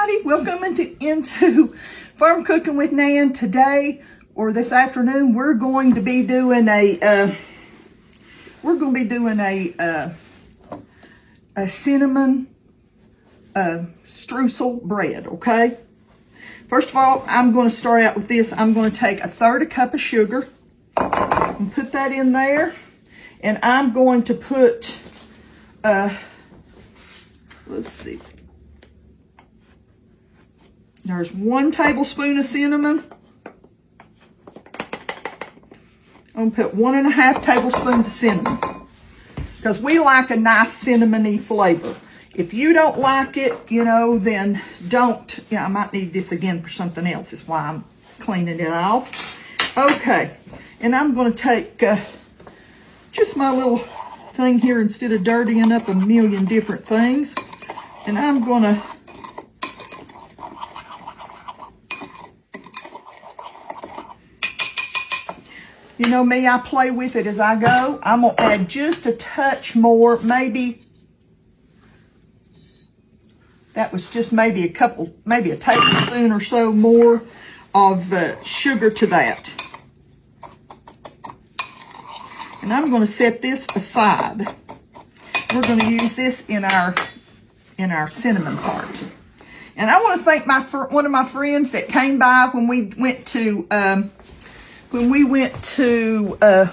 everybody. Welcome into Farm Cooking with Nan. Today, or this afternoon, we're going to be doing a cinnamon streusel bread. Okay. First of all, I'm going to start out with this. I'm going to take 1/3 cup of sugar and put that in there, and I'm going to put let's see. There's 1 tablespoon of cinnamon. I'm going to put 1.5 tablespoons of cinnamon because we like a nice cinnamony flavor. If you don't like it, you know, then don't. Yeah, I might need this again for something else. Is why I'm cleaning it off. Okay, and I'm going to take just my little thing here instead of dirtying up a million different things. And I'm going to you know me, I play with it as I go. I'm going to add just a touch more, maybe, that was just maybe a tablespoon or so more of sugar to that. And I'm going to set this aside. We're going to use this in our cinnamon part. And I want to thank one of my friends that came by when we went to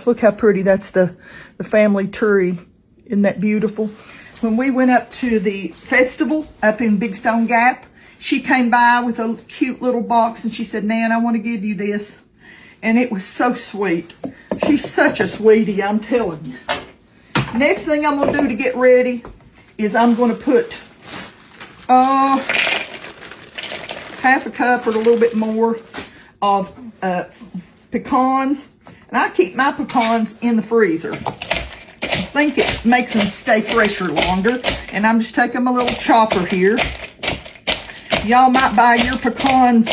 look how pretty, that's the family tree. Isn't that beautiful? When we went up to the festival up in Big Stone Gap, she came by with a cute little box and she said, Nan, I want to give you this. And it was so sweet. She's such a sweetie, I'm telling you. Next thing I'm going to do to get ready is I'm going to put 1/2 cup or a little bit more of pecans. And I keep my pecans in the freezer. I think it makes them stay fresher longer. And I'm just taking my little chopper here. Y'all might buy your pecans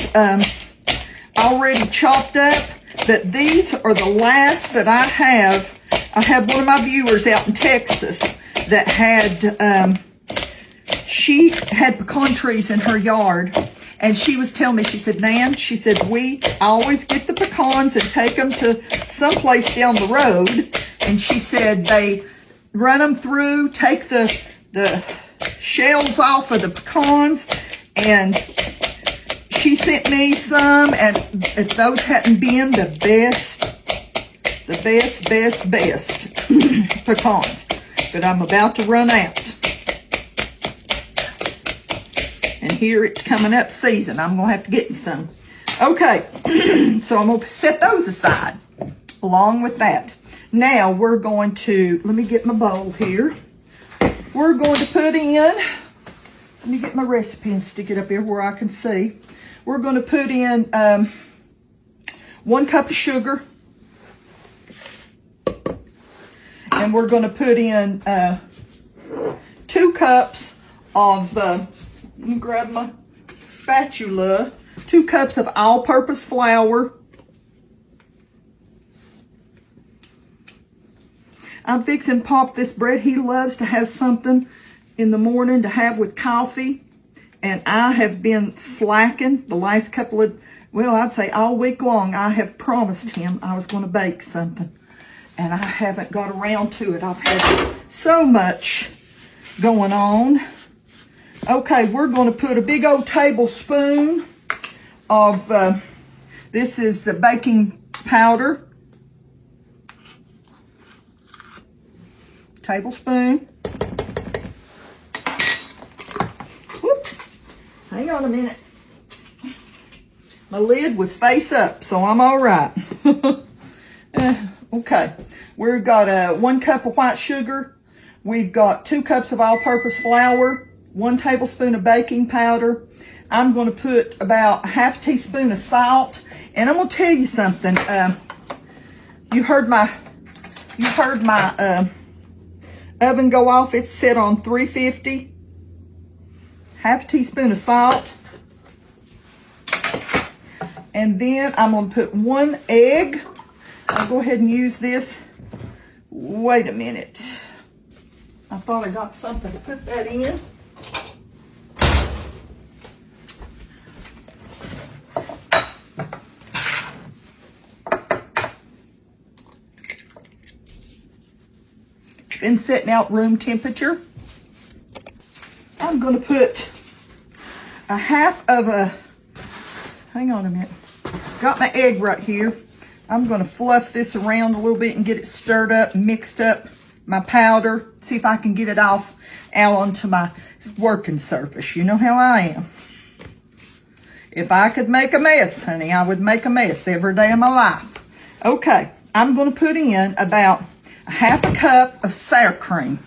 already chopped up, but these are the last that I have. I had one of my viewers out in Texas that had, she had pecan trees in her yard. And she was telling me, she said, Nan, she said, we always get the pecans and take them to someplace down the road. And she said they run them through, take the shells off of the pecans. And she sent me some, and if those hadn't been the best pecans. But I'm about to run out. And here it's coming up season. I'm going to have to get me some. Okay, so I'm going to set those aside along with that. Now we're going to, let me get my bowl here. We're going to put in, let me get my recipe and stick it up here where I can see. We're going to put in 1 cup of sugar. And we're going to put in 2 cups of, let me grab my spatula, 2 cups of all-purpose flour. I'm fixing Pop this bread. He loves to have something in the morning to have with coffee. And I have been slacking the last couple of, well, I'd say all week long. I have promised him I was going to bake something. And I haven't got around to it. I've had so much going on. Okay, we're going to put a big old tablespoon of, this is baking powder. Tablespoon. Whoops. Hang on a minute. My lid was face up, so I'm all right. Okay, we've got 1 cup of white sugar. We've got 2 cups of all-purpose flour, 1 tablespoon of baking powder. I'm going to put about 1/2 teaspoon of salt. And I'm going to tell you something. You heard my oven go off. It's set on 350. 1/2 teaspoon of salt. And then I'm going to put 1 egg. I'll go ahead and use this. Wait a minute. I thought I got something to put that in. been sitting out room temperature. I'm going to put a half of a, hang on a minute, got my egg right here. I'm going to fluff this around a little bit and get it stirred up, mixed up my powder, see if I can get it off out onto my working surface. You know how I am. If I could make a mess, honey, I would make a mess every day of my life. Okay, I'm going to put in about a half a cup of sour cream.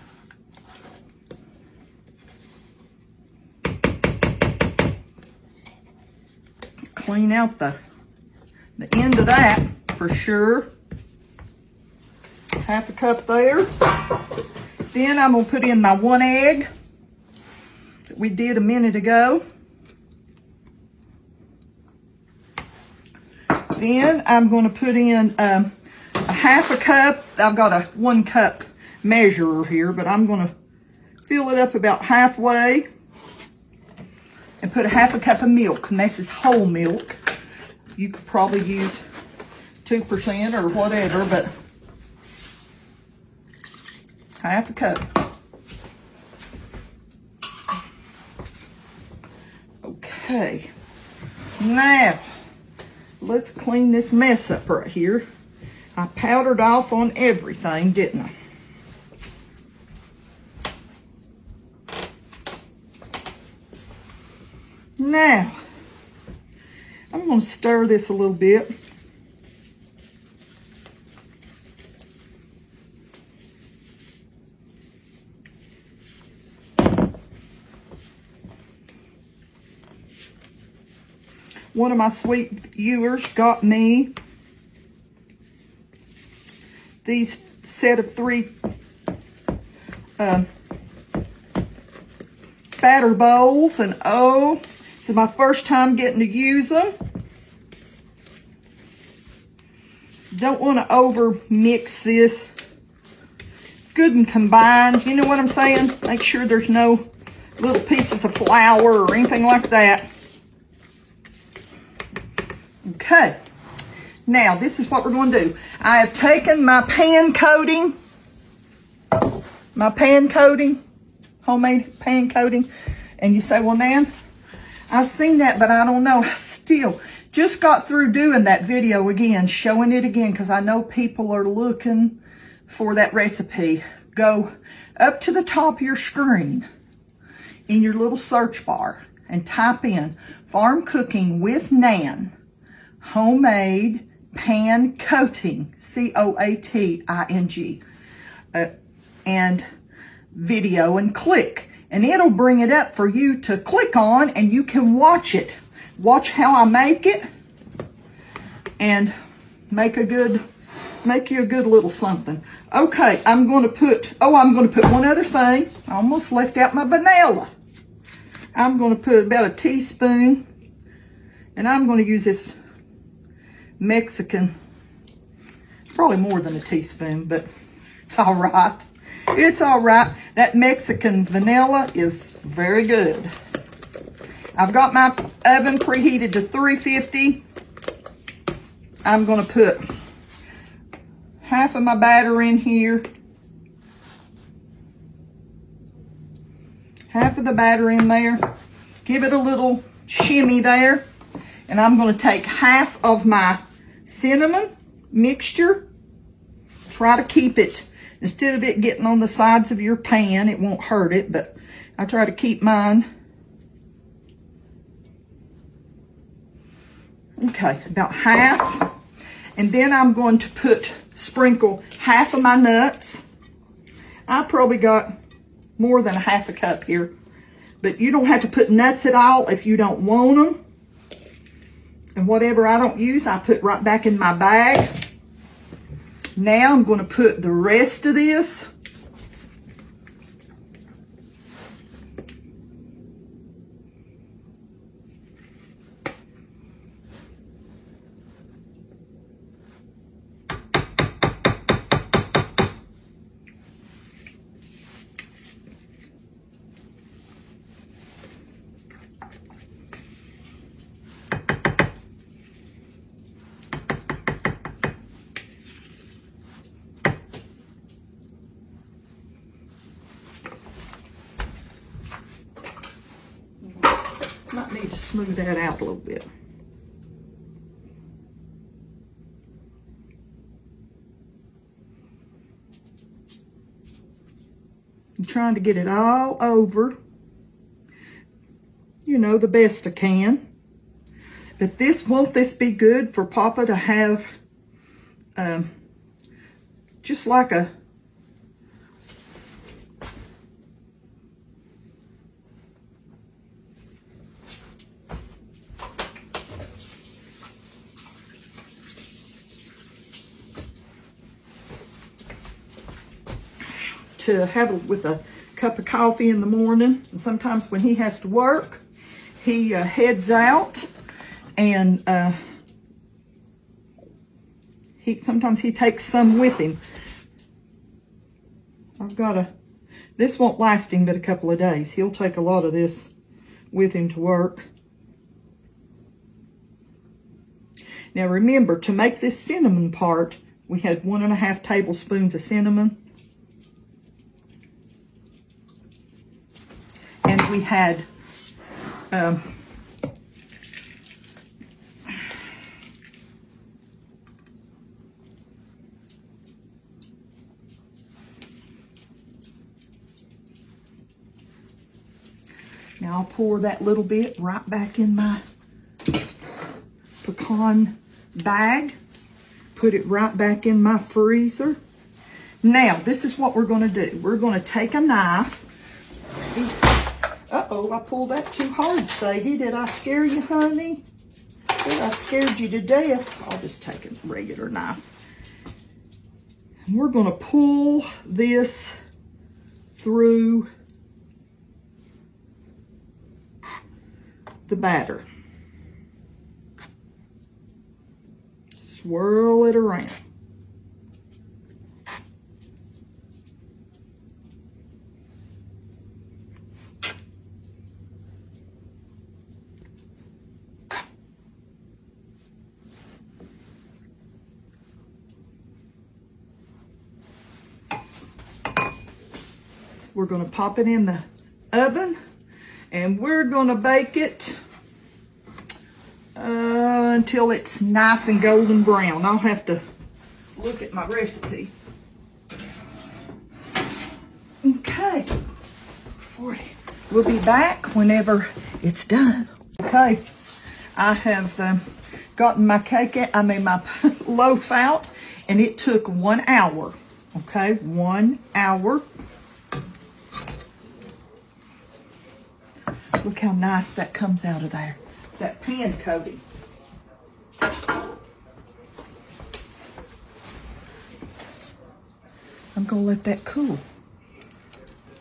Clean out the end of that for sure. Half a cup there. Then I'm going to put in my 1 egg that we did a minute ago. Then I'm going to put in a half a cup. I've got a 1 cup measurer here, but I'm going to fill it up about halfway and put a half a cup of milk. And this is whole milk. You could probably use 2% or whatever, but half a cup. Okay. Now, let's clean this mess up right here. I powdered off on everything, didn't I? Now, I'm going to stir this a little bit. One of my sweet viewers got me these set of 3 batter bowls, and oh, this is my first time getting to use them. Don't want to over mix this. Good and combined, you know what I'm saying? Make sure there's no little pieces of flour or anything like that. Okay, now this is what we're going to do. I have taken my pan coating, homemade pan coating, and you say, well, Nan, I've seen that, but I don't know. I still just got through doing that video again, showing it again, because I know people are looking for that recipe. Go up to the top of your screen in your little search bar and type in Farm Cooking with Nan. Homemade pan coating, C-O-A-T-I-N-G, and video, and click, and it'll bring it up for you to click on, and you can watch it. Watch how I make it, and make you a good little something. Okay, I'm going to put one other thing. I almost left out my vanilla. I'm going to put about a teaspoon, and I'm going to use this Mexican, probably more than a teaspoon, but it's all right. It's all right. That Mexican vanilla is very good. I've got my oven preheated to 350. I'm going to put half of my batter in here. Half of the batter in there. Give it a little shimmy there. And I'm going to take half of my cinnamon mixture. Try to keep it, instead of it getting on the sides of your pan, it won't hurt it, but I try to keep mine. Okay, about half. And then I'm going to sprinkle half of my nuts. I probably got more than a half a cup here, but you don't have to put nuts at all if you don't want them. And whatever I don't use, I put right back in my bag. Now I'm going to put the rest of this. Might need to smooth that out a little bit. I'm trying to get it all over, you know, the best I can. But won't this be good for Papa to have just like a to have it with a cup of coffee in the morning. And sometimes when he has to work, he heads out and sometimes he takes some with him. This won't last him but a couple of days. He'll take a lot of this with him to work. Now remember, to make this cinnamon part, we had 1.5 tablespoons of cinnamon. And we had now I'll pour that little bit right back in my pecan bag. Put it right back in my freezer. Now, this is what we're going to do. We're going to take a knife. Uh-oh, I pulled that too hard, Sadie. Did I scare you, honey? Did I scared you to death? I'll just take a regular knife. And we're going to pull this through the batter. Swirl it around. We're going to pop it in the oven and we're going to bake it until it's nice and golden brown. I'll have to look at my recipe. Okay, 40. We'll be back whenever it's done. Okay, I have gotten my my loaf out, and it took 1 hour. Okay, 1 hour. Look how nice that comes out of there. That pan coating. I'm going to let that cool.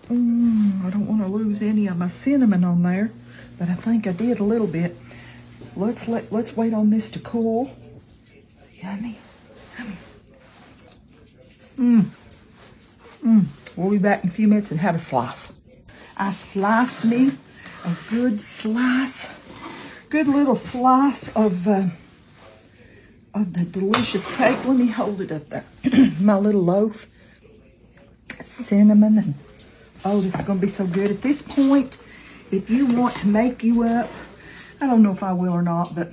I don't want to lose any of my cinnamon on there, but I think I did a little bit. Let's wait on this to cool. Yummy. Yummy. We'll be back in a few minutes and have a slice. I sliced me a good little slice of the delicious cake. Let me hold it up there. My little loaf, cinnamon, and oh, this is going to be so good. At this point, if you want to make you up, I don't know if I will or not, but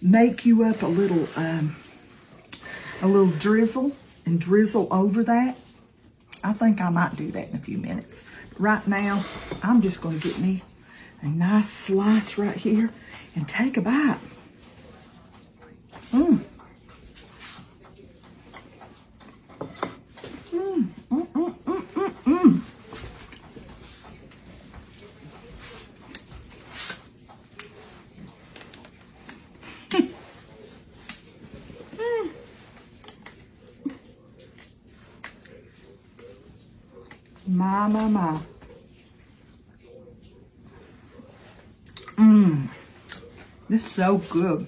make you up a little drizzle and drizzle over that. I think I might do that in a few minutes. Right now, I'm just going to get me a nice slice right here and take a bite. My. This is so good.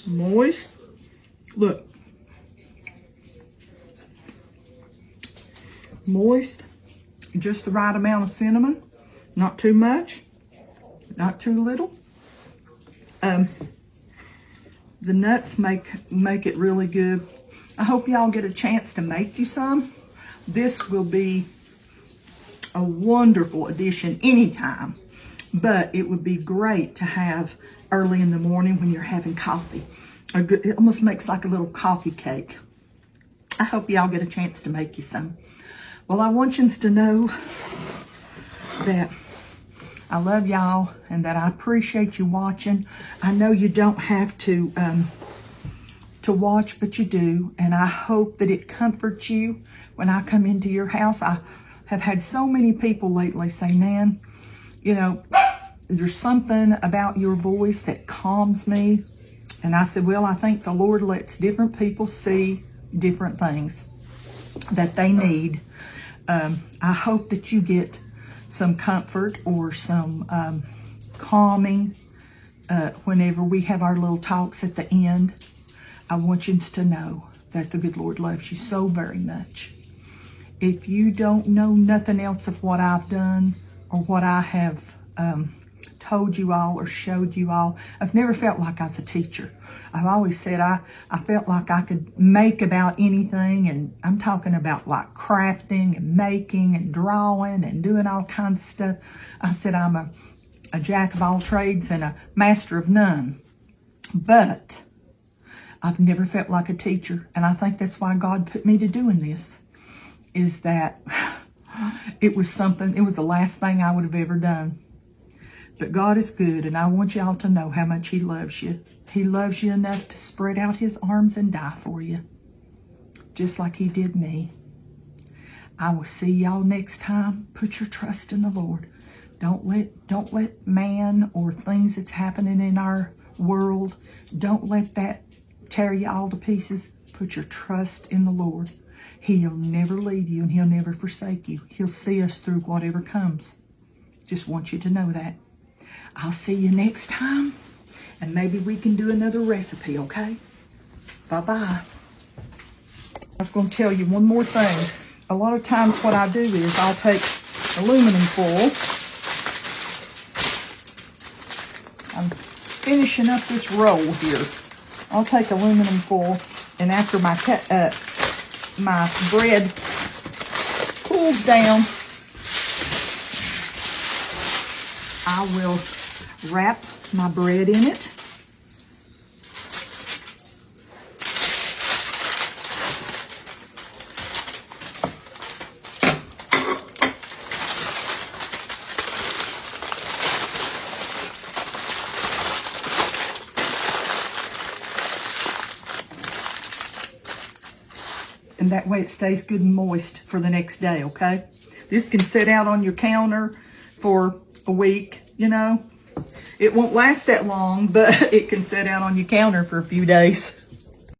Moist. Look. Moist. Just the right amount of cinnamon. Not too much. Not too little. The nuts make it really good. I hope y'all get a chance to make you some. This will be a wonderful addition anytime. but it would be great to have early in the morning when you're having coffee. It almost makes like a little coffee cake. I hope y'all get a chance to make you some. Well, I want you to know that I love y'all and that I appreciate you watching. I know you don't have to watch, but you do. And I hope that it comforts you when I come into your house. I have had so many people lately say, Nan, you know, there's something about your voice that calms me. And I said, well, I think the Lord lets different people see different things that they need. I hope that you get some comfort or some calming whenever we have our little talks at the end. I want you to know that the good Lord loves you so very much. If you don't know nothing else of what I've done or what I have told you all or showed you all, I've never felt like I was a teacher. I've always said I felt like I could make about anything, and I'm talking about like crafting and making and drawing and doing all kinds of stuff. I said I'm a jack of all trades and a master of none. But I've never felt like a teacher, and I think that's why God put me to doing this, is that it was the last thing I would have ever done. But God is good, and I want y'all to know how much He loves you. He loves you enough to spread out His arms and die for you, just like He did me. I will see y'all next time. Put your trust in the Lord. Don't let man or things that's happening in our world, don't let that tear you all to pieces. Put your trust in the Lord. He'll never leave you and He'll never forsake you. He'll see us through whatever comes. Just want you to know that. I'll see you next time, and maybe we can do another recipe, okay? Bye-bye. I was going to tell you one more thing. A lot of times what I do is I'll take aluminum foil. I'm finishing up this roll here. I'll take aluminum foil, and after my bread cools down, I will wrap my bread in it. And that way it stays good and moist for the next day, okay? This can sit out on your counter for a week, you know. It won't last that long, but it can sit out on your counter for a few days.